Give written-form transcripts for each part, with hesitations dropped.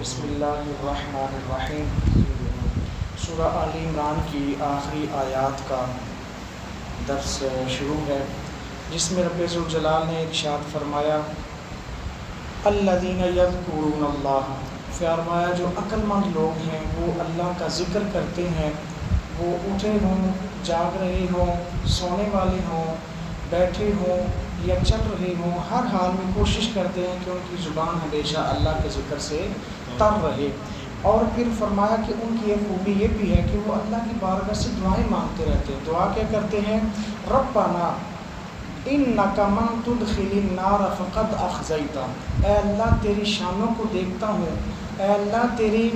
بسم اللہ الرحمن الرحیم۔ سورہ آل عمران کی آخری آیات کا درس شروع ہے، جس میں رب ذوالجلال نے ارشاد فرمایا الذین یذکرون اللہ، فرمایا جو عقل مند لوگ ہیں وہ اللہ کا ذکر کرتے ہیں، وہ اٹھے ہوں، جاگ رہے ہوں، سونے والے ہوں، بیٹھے ہوں یا چل رہے ہوں، ہر حال میں کوشش کرتے ہیں کہ ان کی زبان ہمیشہ اللہ کے ذکر سے تر رہے۔ اور پھر فرمایا کہ ان کی ایک خوبی یہ بھی ہے کہ وہ اللہ کی بارگاہ سے دعائیں مانگتے رہتے ہیں۔ دعا کیا کرتے ہیں؟ ربنا انک من تدخل النار فقد اخزیتہ، اے اللہ تیری شانوں کو دیکھتا ہوں، اے اللہ تیری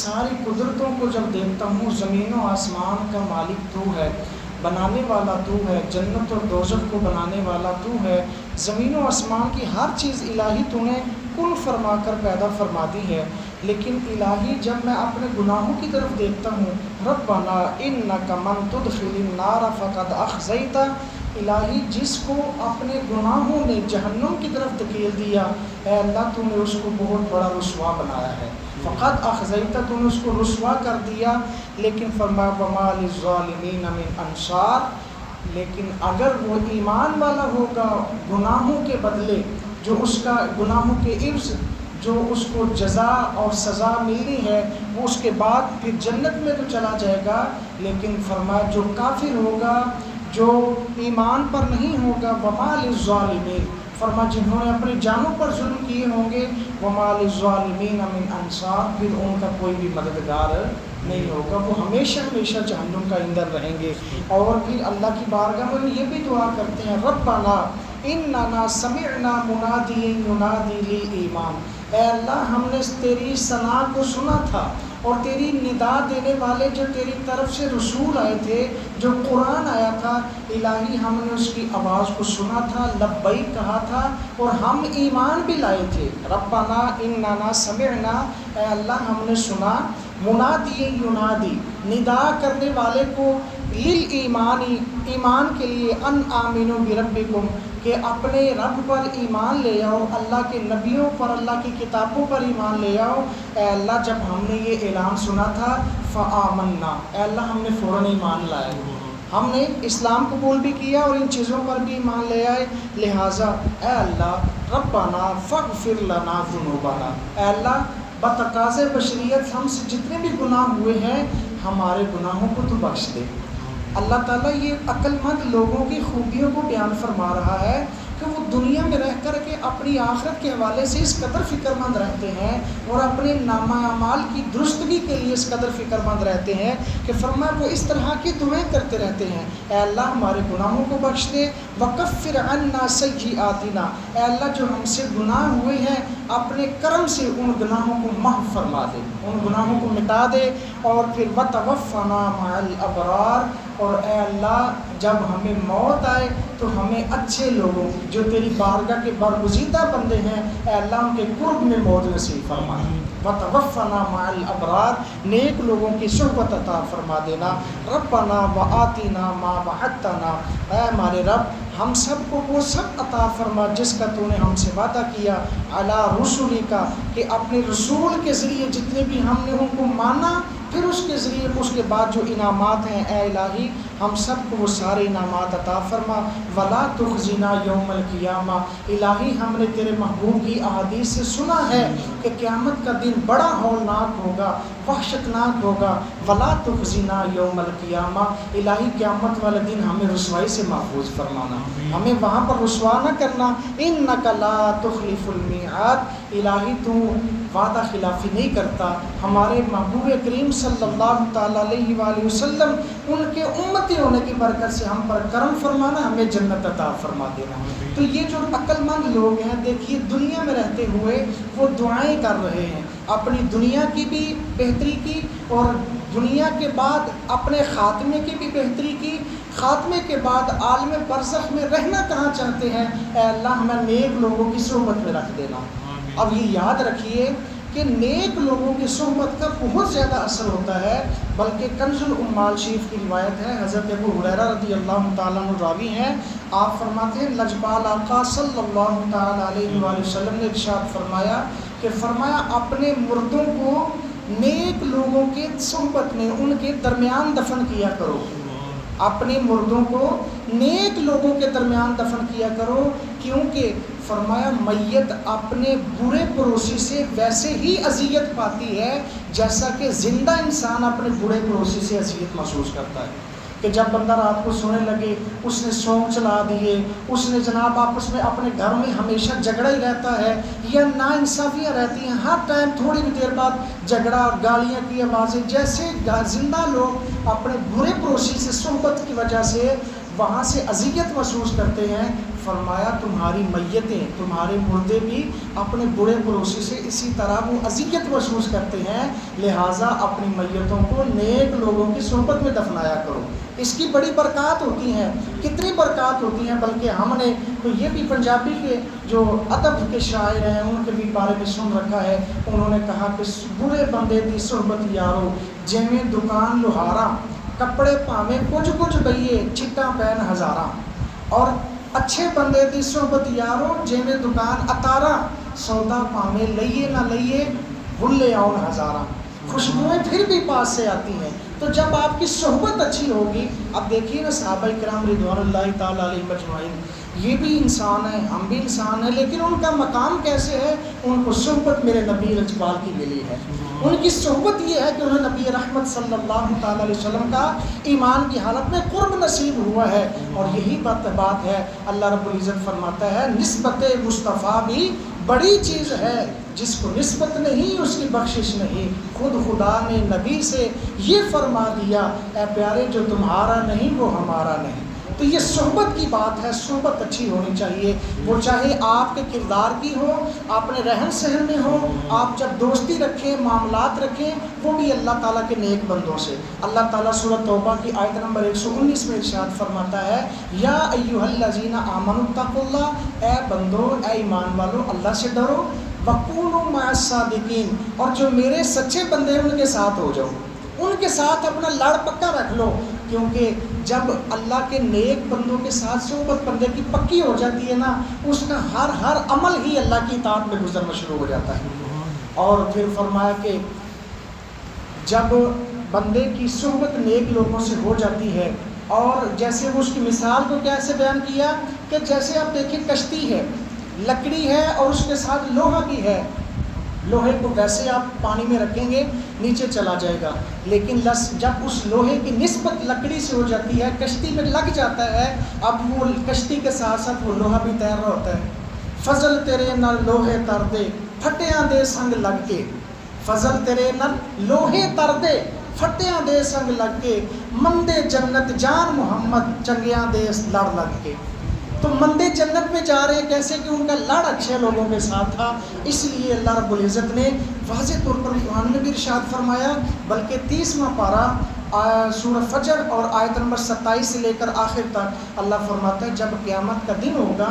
ساری قدرتوں کو جب دیکھتا ہوں، زمین و آسمان کا مالک تو ہے، بنانے والا تو ہے، جنت اور دوزخ کو بنانے والا تو ہے، زمین و آسمان کی ہر چیز الہی تو نے کن فرما کر پیدا فرما دی ہے، لیکن الہی جب میں اپنے گناہوں کی طرف دیکھتا ہوں، ربنا انک من تدخل النار فقد اخزیتہ، الہی جس کو اپنے گناہوں نے جہنم کی طرف دھکیل دیا، اے اللہ تو نے اس کو بہت بڑا رسوا بنایا ہے، فقط اخزیتہ تو نے اس کو رسوا کر دیا۔ لیکن فرمایا وما للظالمین من انصار، لیکن اگر وہ ایمان والا ہوگا، گناہوں کے بدلے جو اس کا گناہوں کے عوض جو اس کو جزا اور سزا ملنی ہے، وہ اس کے بعد پھر جنت میں تو چلا جائے گا، لیکن فرمایا جو کافر ہوگا، جو ایمان پر نہیں ہوگا، وما للظالمین، فرمایا جنہوں نے اپنی جانوں پر ظلم کیے ہوں گے، وما للظالمین من انصار، پھر ان کا کوئی بھی مددگار نہیں ہوگا، وہ ہمیشہ ہمیشہ جہنم کا ایندھن رہیں گے۔ اور پھر اللہ کی بارگاہ میں یہ بھی دعا کرتے ہیں ربنا اننا سمعنا منادیا ینادی للایمان، اے اللہ ہم نے تیری ثنا کو سنا تھا اور تیری ندا دینے والے جو تیری طرف سے رسول آئے تھے، جو قرآن آیا تھا، الہی ہم نے اس کی آواز کو سنا تھا، لبیک کہا تھا اور ہم ایمان بھی لائے تھے۔ ربنا اننا سمعنا، اے اللہ ہم نے سنا، منادی ینادی، ندا کرنے والے کو، للایمانی، ایمان کے لیے، ان آمنوا بربکم، کہ اپنے رب پر ایمان لے آؤ، اللہ کے نبیوں پر، اللہ کی کتابوں پر ایمان لے آؤ۔ اے اللہ جب ہم نے یہ اعلان سنا تھا فآمنا، اے اللہ ہم نے فوراً ایمان لائے، ہم نے اسلام قبول بھی کیا اور ان چیزوں پر بھی ایمان لے آئے، لہٰذا اے اللہ ربنا فاغفر لنا ذنوبنا، اے اللہ بتقاضِ بشریت ہم سے جتنے بھی گناہ ہوئے ہیں ہمارے گناہوں کو تو بخش دے۔ اللہ تعالیٰ یہ عقل مند لوگوں کی خوبیوں کو بیان فرما رہا ہے کہ وہ دنیا میں رہ کر کے اپنی آخرت کے حوالے سے اس قدر فکر مند رہتے ہیں اور اپنے نامہ اعمال کی درستگی کے لیے اس قدر فکر مند رہتے ہیں کہ فرمایا وہ اس طرح کی دعائیں کرتے رہتے ہیں، اے اللہ ہمارے گناہوں کو بخش دے، وکفر عنا سیئاتنا، اے اللہ جو ہم سے گناہ ہوئے ہیں اپنے کرم سے ان گناہوں کو محو فرما دے، ان گناہوں کو مٹا دے، اور پھر وتوفنا مع الابرار، اور اے اللہ جب ہمیں موت آئے تو ہمیں اچھے لوگوں جو تیری بارگاہ کے برگزیدہ بندے ہیں، اے اللہ ان کے قرب میں موت نصیب فرما، وتوفنا مع الابرار، نیک لوگوں کی صحبت عطا فرما دینا۔ ربنا وآتنا ما وعدتنا، اے ہمارے رب ہم سب کو وہ سب عطا فرما جس کا تو نے ہم سے وعدہ کیا، علی رسولک، کہ اپنے رسول کے ذریعے جتنے بھی ہم نے ان کو مانا، پھر اس کے ذریعے اس کے بعد جو انعامات ہیں، اے الہی ہم سب کو وہ سارے انعامات عطا فرما، ولا تخزنا یوم القیامہ، الہی ہم نے تیرے محبوب کی احادیث سے سنا ہے کہ قیامت کا دن بڑا ہولناک ہوگا، وحشتناک ہوگا، ولا تخزنا یوم القیامہ، الہی قیامت والے دن ہمیں رسوائی سے محفوظ فرمانا، ہمیں وہاں پر رسوا نہ کرنا، انک لا تخلف المیعاد، الہی تو وعدہ خلافی نہیں کرتا، ہمارے محبوب کریم صلی اللہ تعالیٰ علیہ وآلہ وسلم ان کے امتی ہونے کی برکت سے ہم پر کرم فرمانا، ہمیں جنت عطا فرما دینا۔ تو یہ جو عقل مند لوگ ہیں، دیکھیے دنیا میں رہتے ہوئے وہ دعائیں کر رہے ہیں، اپنی دنیا کی بھی بہتری کی اور دنیا کے بعد اپنے خاتمے کی بھی بہتری کی، خاتمے کے بعد عالم برزخ میں رہنا کہاں چاہتے ہیں، اے اللہ ہمیں نیک لوگوں کی صحبت میں رکھ دینا۔ اب یہ یاد رکھیے کہ نیک لوگوں کی صحبت کا بہت زیادہ اثر ہوتا ہے، بلکہ کنز الامال شریف کی روایت ہے، حضرت ابو ہریرہ رضی اللہ تعالیٰ عنہ راوی ہیں، آپ فرماتے ہیں لجپال آقا صلی اللہ تعالیٰ علیہ وآلہ وسلم نے ارشاد فرمایا کہ فرمایا اپنے مردوں کو نیک لوگوں کے صحبت میں ان کے درمیان دفن کیا کرو، اپنے مردوں کو نیک لوگوں کے درمیان دفن کیا کرو، کیونکہ فرمایا میت اپنے برے پڑوسی سے ویسے ہی اذیت پاتی ہے جیسا کہ زندہ انسان اپنے برے پڑوسی سے اذیت محسوس کرتا ہے۔ کہ جب بندہ رات کو سونے لگے، اس نے سونگ چلا دیے، اس نے جناب آپس میں اپنے گھر میں ہمیشہ جھگڑا ہی رہتا ہے یا ناانصافیاں رہتی ہیں، ہر ٹائم تھوڑی بھی دیر بعد جھگڑا اور گالیاں کی آوازیں، جیسے زندہ لوگ اپنے برے پڑوسی سے صحبت کی وجہ سے وہاں سے اذیت محسوس کرتے ہیں، فرمایا تمہاری میتیں، تمہارے مردے بھی اپنے برے پڑوسی سے اسی طرح وہ اذیت محسوس کرتے ہیں، لہٰذا اپنی میتوں کو نیک لوگوں کی صحبت میں دفنایا کرو۔ اس کی بڑی برکات ہوتی ہیں، کتنی برکات ہوتی ہیں، بلکہ ہم نے تو یہ بھی پنجابی کے جو ادب کے شاعر ہیں ان کے بھی بارے میں سن رکھا ہے، انہوں نے کہا کہ برے بندے دی صحبت یارو جویں دکان لوہارا، کپڑے پاویں کچھ کچھ بئیے چٹا پہن ہزاراں، اور اچھے بندے دی صحبت یارو جویں دکان اتارا، سودا پاویں لئیے نہ لئیے بھلے آؤن ہزاراں، خوشبوئیں پھر بھی پاس سے آتی ہیں۔ تو جب آپ کی صحبت اچھی ہوگی، اب دیکھیے نا صحابہ کرام رضوان اللہ تعالیٰ علیہم اجمعین، یہ بھی انسان ہیں، ہم بھی انسان ہیں، لیکن ان کا مقام کیسے ہے؟ ان کو صحبت میرے نبی اجمال کی ملی ہے۔ ان کی صحبت یہ ہے کہ انہیں نبی رحمت صلی اللہ تعالیٰ علیہ وسلم کا ایمان کی حالت میں قرب نصیب ہوا ہے، اور یہی بات ہے اللہ رب العزت فرماتا ہے نسبت مصطفیٰ بھی بڑی چیز ہے، جس کو نسبت نہیں اس کی بخشش نہیں، خود خدا نے نبی سے یہ فرما دیا اے پیارے جو تمہارا نہیں وہ ہمارا نہیں۔ تو یہ صحبت کی بات ہے، صحبت اچھی ہونی چاہیے، وہ چاہے آپ کے کردار کی ہو، اپنے رہن سہن میں ہو، آپ جب دوستی رکھیں، معاملات رکھیں، وہ بھی اللہ تعالیٰ کے نیک بندوں سے۔ اللہ تعالیٰ سورۃ توبہ کی آیت نمبر 119 میں ارشاد فرماتا ہے یا ایھا الذین آمنوا اتقوا اللہ، اے بندو، اے ایمان والو، اللہ سے ڈرو، وکونوا مع الصادقین، اور جو میرے سچے بندے ہیں ان کے ساتھ ہو جاؤ، ان کے ساتھ اپنا لڑ پکا رکھ لو، کیونکہ جب اللہ کے نیک بندوں کے ساتھ صحبت بندے کی پکی ہو جاتی ہے نا، اس کا ہر عمل ہی اللہ کی اطاعت میں گزرنا شروع ہو جاتا ہے۔ اور پھر فرمایا کہ جب بندے کی صحبت نیک لوگوں سے ہو جاتی ہے، اور جیسے وہ اس کی مثال کو کیسے بیان کیا کہ جیسے آپ دیکھیں کشتی ہے، لکڑی ہے اور اس کے ساتھ لوہا بھی ہے، لوہے کو ویسے آپ پانی میں رکھیں گے نیچے چلا جائے گا، لیکن جب اس لوہے کی نسبت لکڑی سے ہو جاتی ہے، کشتی میں لگ جاتا ہے، اب وہ کشتی کے ساتھ ساتھ وہ لوہا بھی تیر رہا ہوتا ہے۔ فضل تیرے نال لوہے تر دے پھٹیاں دے سنگ لگ کے، فضل تیرے نال لوہے تر دے پھٹیاں دے سنگ لگ کے، مندے جنت جان محمد چنگیاں دے لڑ لگ کے۔ تو مندے جنت میں جا رہے ہیں کیسے کہ ان کا لڑ اچھے لوگوں کے ساتھ تھا، اس لیے اللہ رب العزت نے واضح طور پر قرآن میں بھی ارشاد فرمایا، بلکہ 30واں پارہ سورہ فجر اور آیت نمبر 27 سے لے کر آخر تک اللہ فرماتا ہے جب قیامت کا دن ہوگا،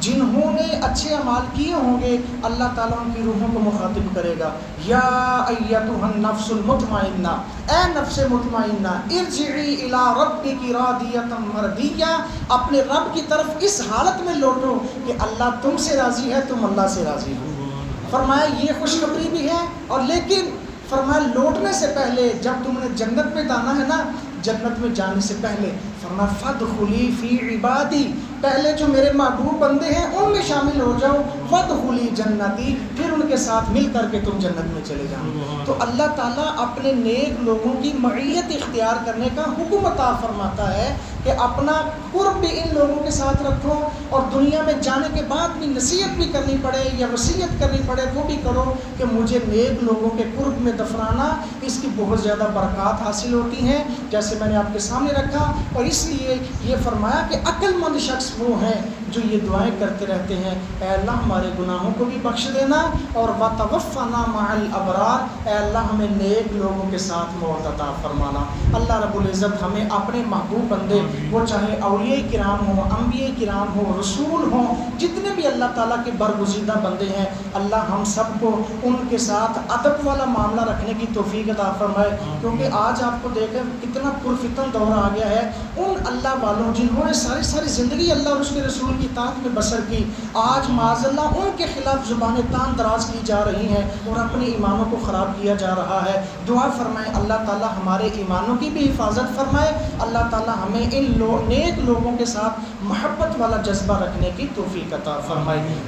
جنہوں نے اچھے اعمال کیے ہوں گے، اللہ تعالیٰ ان کی روحوں کو مخاطب کرے گا، یا ایتھا النفس المطمئنہ، اے نفس مطمئنہ، ارجعی الی ربک راضیۃ مرضیہ، اپنے رب کی طرف اس حالت میں لوٹو کہ اللہ تم سے راضی ہے، تم اللہ سے راضی ہو۔ فرمایا یہ خوشخبری بھی ہے، اور لیکن فرمایا لوٹنے سے پہلے جب تم نے جنت میں جانا ہے نا، جنت میں جانے سے پہلے فرمایا فادخلی فی عبادی، پہلے جو میرے محبوب بندے ہیں ان میں شامل ہو جاؤ، وادخلی جنتی، پھر ان کے ساتھ مل کر کے تم جنت میں چلے جاؤ۔ تو اللہ تعالیٰ اپنے نیک لوگوں کی معیت اختیار کرنے کا حکم عطا فرماتا ہے کہ اپنا قرب بھی ان لوگوں کے ساتھ رکھو، اور دنیا میں جانے کے بعد بھی نصیحت بھی کرنی پڑے یا وصیت کرنی پڑے وہ بھی کرو کہ مجھے نیک لوگوں کے قرب میں دفنانا، اس کی بہت زیادہ برکات حاصل ہوتی ہیں، جیسے میں نے آپ کے سامنے رکھا۔ اور اس لیے یہ فرمایا کہ عقل مند شخص وہ ہیں جو یہ دعائیں کرتے رہتے ہیں، اے اللہ ہمارے گناہوں کو بھی بخش دینا، اور وتوفنا مع الابرار، اے اللہ ہمیں نیک لوگوں کے ساتھ موت عطا فرمانا۔ اللہ رب العزت ہمیں اپنے محبوب بندے، وہ چاہے اولیاء کرام ہوں، انبیاء کرام ہوں، رسول ہوں، جتنے بھی اللہ تعالیٰ کے برگزیدہ بندے ہیں، اللہ ہم سب کو ان کے ساتھ ادب والا معاملہ رکھنے کی توفیق عطا فرمائے، کیونکہ آج آپ کو دیکھیں کتنا پرفتن دور آ گیا ہے۔ ان اللہ والوں جنہوں نے ساری زندگی اللہ اور اس کے رسول کی اطاعت میں بسر کی، آج معاذ اللہ ان کے خلاف زبانیں تان دراز کی جا رہی ہیں اور اپنے ایمانوں کو خراب کیا جا رہا ہے۔ دعا فرمائیں اللہ تعالیٰ ہمارے ایمانوں کی بھی حفاظت فرمائے، اللہ تعالیٰ ہمیں ان نیک لوگوں کے ساتھ محبت والا جذبہ رکھنے کی توفیق عطا فرمائے۔